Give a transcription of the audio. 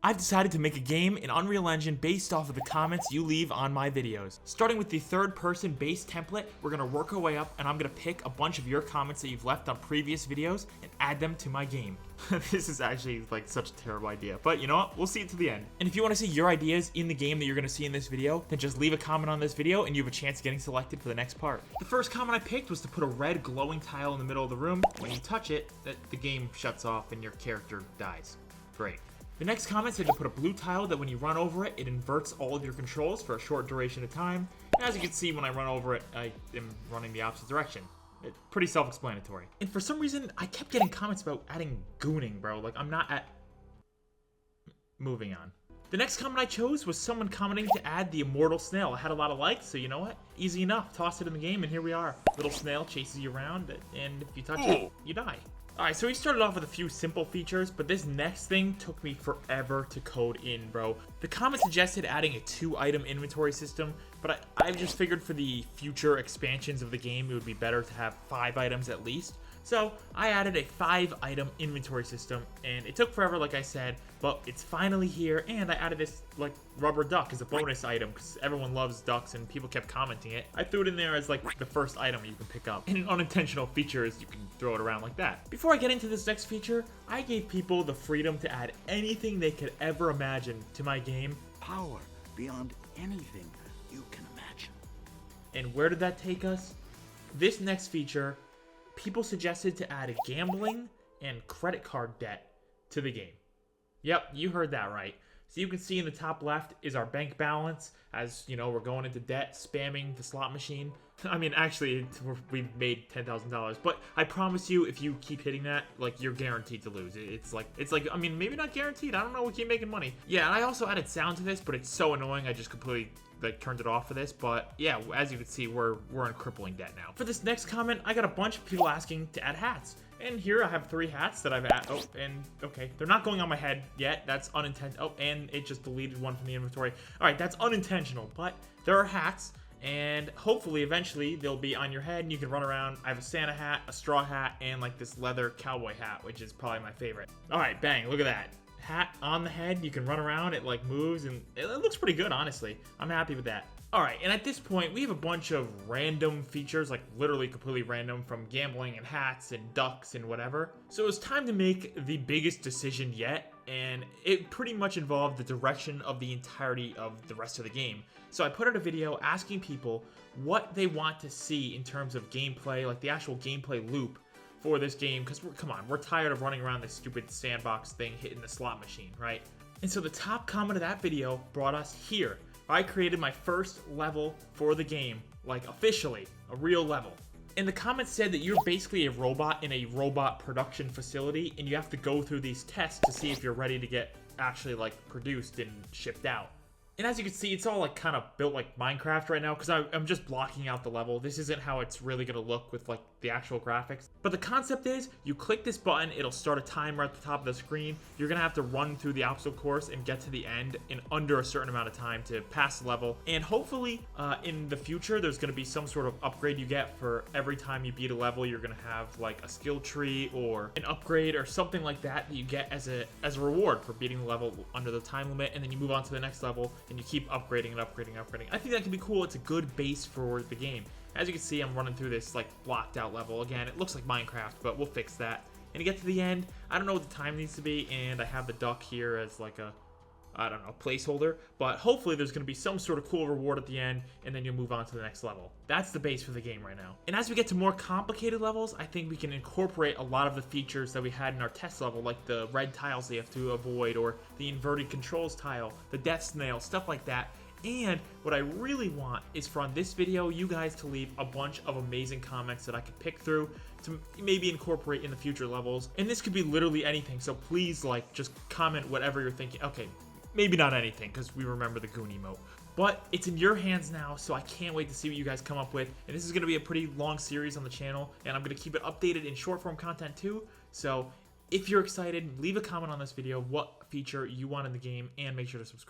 I've decided to make a game in Unreal Engine based off of the comments you leave on my videos. Starting with the third-person base template, we're going to work our way up, and I'm going to pick a bunch of your comments that you've left on previous videos and add them to my game. This is actually like such a terrible idea, but you know what? We'll see it to the end. And if you want to see your ideas in the game that you're going to see in this video, then just leave a comment on this video and you have a chance of getting selected for the next part. The first comment I picked was to put a red glowing tile in the middle of the room. When you touch it, the game shuts off and your character dies. Great. The next comment said to put a blue tile that when you run over it, it inverts all of your controls for a short duration of time. And as you can see, when I run over it, I am running the opposite direction. It's pretty self-explanatory. And for some reason, I kept getting comments about adding gooning, bro. Like, I'm not at... Moving on. The next comment I chose was someone commenting to add the immortal snail. It had a lot of likes, so you know what? Easy enough. Toss it in the game, and here we are. Little snail chases you around, and if you touch it, you die. Alright, so we started off with a few simple features, but this next thing took me forever to code in, bro. The comment suggested adding a 2-item inventory system, but I just figured for the future expansions of the game, it would be better to have 5 items at least. So I added a 5-item inventory system, and it took forever, like I said, but it's finally here, and I added this, like, rubber duck as a bonus item, because everyone loves ducks, and people kept commenting it. I threw it in there as, like, the first item you can pick up. And an unintentional feature is you can throw it around like that. Before I get into this next feature, I gave people the freedom to add anything they could ever imagine to my game. Power beyond anything you can imagine. And where did that take us? This next feature, people suggested to add a gambling and credit card debt to the game. Yep, you heard that right. So you can see in the top left is our bank balance. As you know, we're going into debt, spamming the slot machine. I mean, actually, we've made $10,000, but I promise you, if you keep hitting that, like, you're guaranteed to lose. It's like, I mean, maybe not guaranteed. I don't know. We keep making money. Yeah, and I also added sound to this, but it's so annoying. I just completely turned it off for this. But yeah, as you can see, we're in crippling debt now. For this next comment, I got a bunch of people asking to add hats. And here I have 3 hats that I've added. Oh, and okay, they're not going on my head yet. That's unintentional. Oh, and it just deleted one from the inventory. All right, that's unintentional, but there are hats. And hopefully, eventually, they'll be on your head and you can run around. I have a Santa hat, a straw hat, and like this leather cowboy hat, which is probably my favorite. All right, bang, look at that. Hat on the head, you can run around, it like moves, and it looks pretty good, honestly. I'm happy with that. All right, and at this point, we have a bunch of random features, like literally completely random, from gambling and hats and ducks and whatever. So it was time to make the biggest decision yet, and it pretty much involved the direction of the entirety of the rest of the game. So I put out a video asking people what they want to see in terms of gameplay, like the actual gameplay loop for this game, because come on, we're tired of running around this stupid sandbox thing hitting the slot machine, right? And so the top comment of that video brought us here. I created my first level for the game, like officially, a real level. And the comment said that you're basically a robot in a robot production facility, and you have to go through these tests to see if you're ready to get actually like produced and shipped out. And as you can see, it's all like kind of built like Minecraft right now, because I'm just blocking out the level. This isn't how it's really going to look with like the actual graphics. But the concept is, you click this button, it'll start a timer at the top of the screen. You're going to have to run through the obstacle course and get to the end in under a certain amount of time to pass the level. And hopefully, in the future, there's going to be some sort of upgrade you get for every time you beat a level. You're going to have like a skill tree or an upgrade or something like that that you get as a reward for beating the level under the time limit. And then you move on to the next level and you keep upgrading and upgrading and upgrading. I think that can be cool. It's a good base for the game. As you can see, I'm running through this like blocked out level. Again, it looks like Minecraft, but we'll fix that. And to get to the end, I don't know what the time needs to be, and I have the duck here as like a, I don't know, placeholder. But hopefully there's going to be some sort of cool reward at the end, and then you'll move on to the next level. That's the base for the game right now. And as we get to more complicated levels, I think we can incorporate a lot of the features that we had in our test level, like the red tiles they have to avoid, or the inverted controls tile, the death snail, stuff like that. And what I really want is for on this video, you guys to leave a bunch of amazing comments that I could pick through to maybe incorporate in the future levels. And this could be literally anything, so please like just comment whatever you're thinking. Okay, maybe not anything, because we remember the Goon emote. But it's in your hands now, so I can't wait to see what you guys come up with. And this is going to be a pretty long series on the channel, and I'm going to keep it updated in short form content too. So if you're excited, leave a comment on this video what feature you want in the game, and make sure to subscribe.